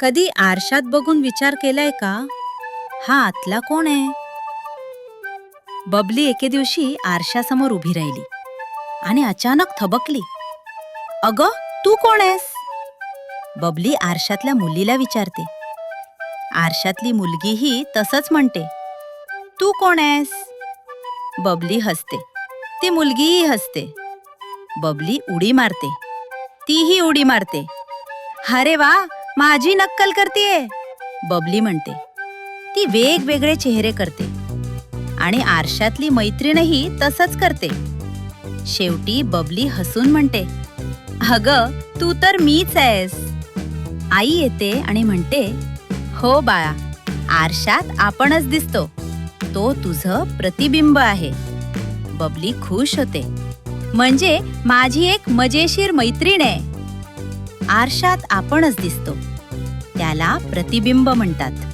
कधी आरशात बघून विचार केलाय का, हा आतला कोण आहे? बबली एके दिवशी आरशासमोर उभी राहिली आणि अचानक थबकली. अगं, तू कोण आहेस? बबली आरशातल्या मुलीला विचारते. आरशातली मुलगीही तसंच म्हणते, तू कोण आहेस? बबली हसते. ती मुलगीही हसते. बबली उडी मारते. तीही उडी मारते. अरे वा, माझी नक्कल करतेय, बबली म्हणते. ती वेगवेगळे चेहरे करते आणि आरशातली मैत्रीणही तसंच करते. शेवटी बबली हसून म्हणते, अगं, तू तर मीच आहेस. आई येते आणि म्हणते, हो बाळा, आरशात आपणच दिसतो. तो तुझं प्रतिबिंब आहे. बबली खुश होते. म्हणजे माझी एक मजेशीर मैत्रीण आहे. आरशात आपणच दिसतो, त्याला प्रतिबिंब म्हणतात.